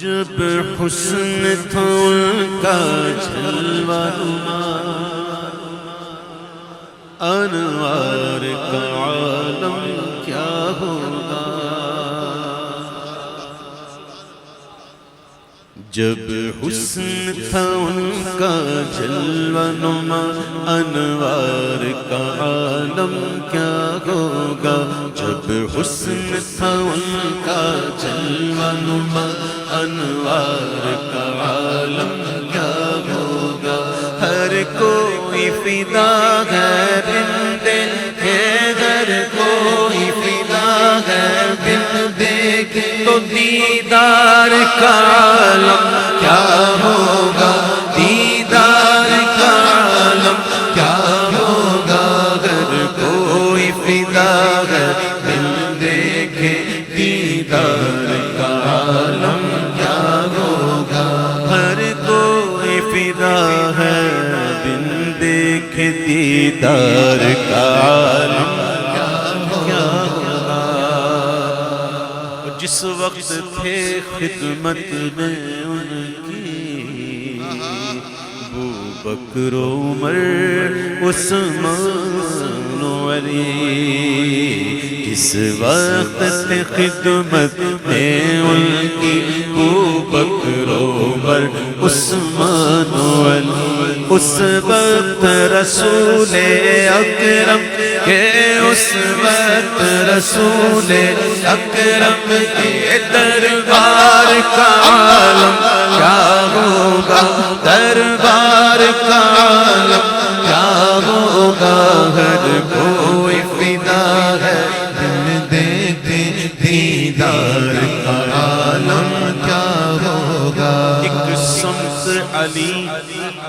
جب حسن تھا ان کا جلوہ نما، انوار کا عالم کیا ہوگا۔ جب حسن تھا ان کا جلوہ نما، انوار کا عالم کیا ہوگا۔ جب حسن تھا ان کا جلوہ نما، انوار کا عالم کیا ہوگا۔ ہر کوئی فدا ہے بن دیکھے، ہر کوئی فدا ہے بن دیکھے، تو دیدار کا عالم کیا ہوگا، دیدار کا عالم کیا ہوگا۔ ہر کوئی فدا ہے بن دیکھے، دیدار کا عالم کیا ہوگا۔ ہر کوئی فدا ہے بن دیکھے، دیدار کا عالم کیا ہوگا۔ جس وقت تھے خدمت میں ان کی ابو بکر عمر عثمان و علی، جس وقت تھے خدمت میں ان کی ابو بکر عمر عثمان و علی، اس وقت رسول اکرم کے، اس وقت رسول اکرم کے دربار کا عالم کیا ہوگا، دربار کا عالم کیا ہوگا۔ ہر کوئی فدا ہے بن دیکھے، دیدار کا عالم کیا ہوگا۔ ایک سمت علی،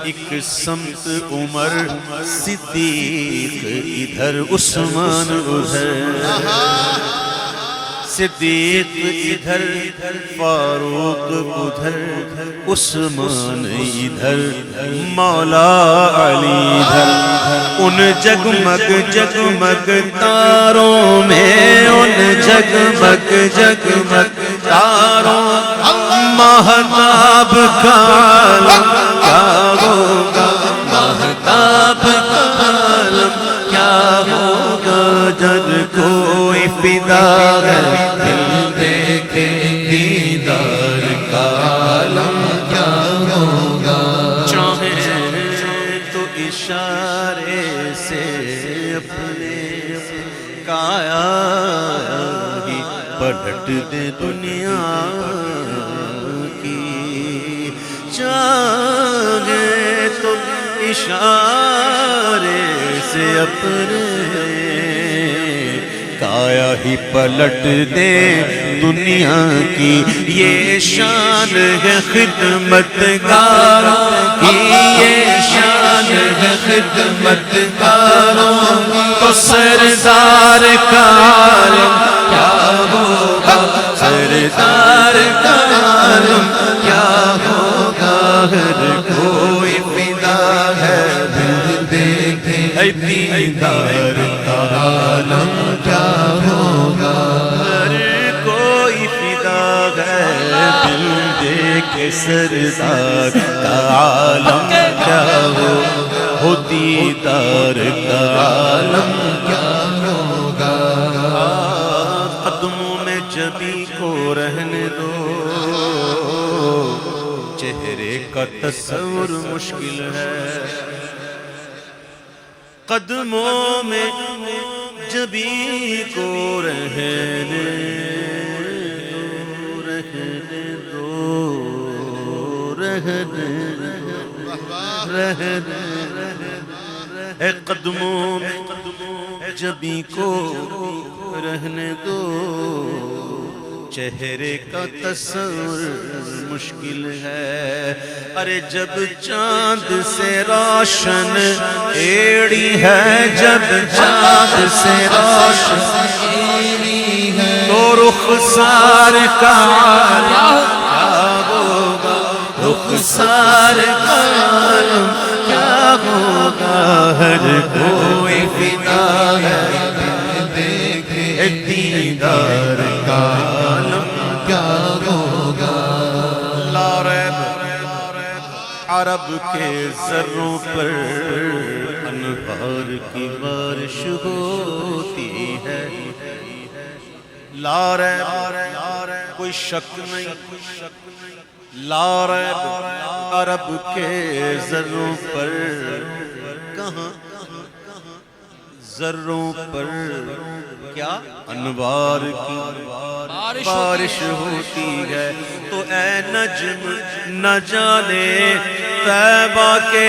ایک سمت عمر صدیق، ادھر عثمان ادھر، صدیق ادھر فاروق ادھر، عثمان ادھر، مولا علی ادھر۔ ان جگمگ جگمگ تاروں میں، ان جگمگ جگمگ تاروں، مہتاب کا عالم کیا ہوگا، مہتاب کا عالم کیا ہوگا۔ جب کوئی فدا ہے دل دیکھے، دیدار کا عالم کیا ہوگا۔ چاہے تو اشارے سے اپنے کایا ہی پلٹ دے دنیا کی، چاہے تو اشارے سے اپنے کایا ہی پلٹ دے دنیا کی۔ یہ شان ہے خدمت گاروں کی، یہ شان ہے خدمت گاروں کی، تو سردار کا عالم کیا ہوگا، سردار کا عالم کیا ہوگا۔ ہر کوئی فدا ہے دل دیکھے، دیدار کا عالم کیا ہوگا۔ ہر کوئی فدا ہے دل دیکھے، سردار کا عالم کیا ہو، دیدار کا عالم کیا ہوگا۔ قدموں میں جبی کو رہنے دو، چہرے کا تصور مشکل ہے۔ قدموں میں جبی کو رہنے دو، رہنے دو، رہنے قدموں میں جبی کو رہنے دو، چہرے کا تصور مشکل ہے۔ ارے جب چاند سے روشن ایڑی ہے، جب چاند سے روشن ایڑی ہے، تو رخسار کا عالم کیا ہوگا، رخسار کا عالم کیا ہوگا۔ ہر کوئی فدا ہے دیکھے، دیدار کا عالم کیا ہوگا۔ عرب کے ذروں پر انوار کی بارش ہوتی ہے، لا ریب کوئی شک نہیں، لا ریب عرب کے ذروں پر، کہاں ذروں پر کیا انوار کی بارش ہوتی ہے۔ تو اے نجم نہ جانے طیبہ کے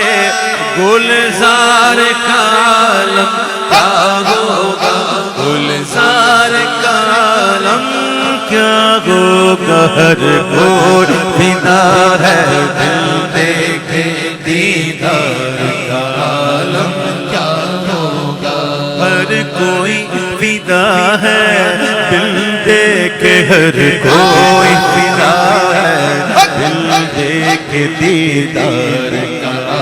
گلزار کا عالم کیا ہوگا، گلزار کا عالم کیا ہوگا، ہر کوئی فدا ہے دل دیکھے دیدار کا عالم کیا ہوگا، ہر کوئی فدا ہے دل دیکھے، ہر کوئی فدا ہے دل دیکھے دیدار کا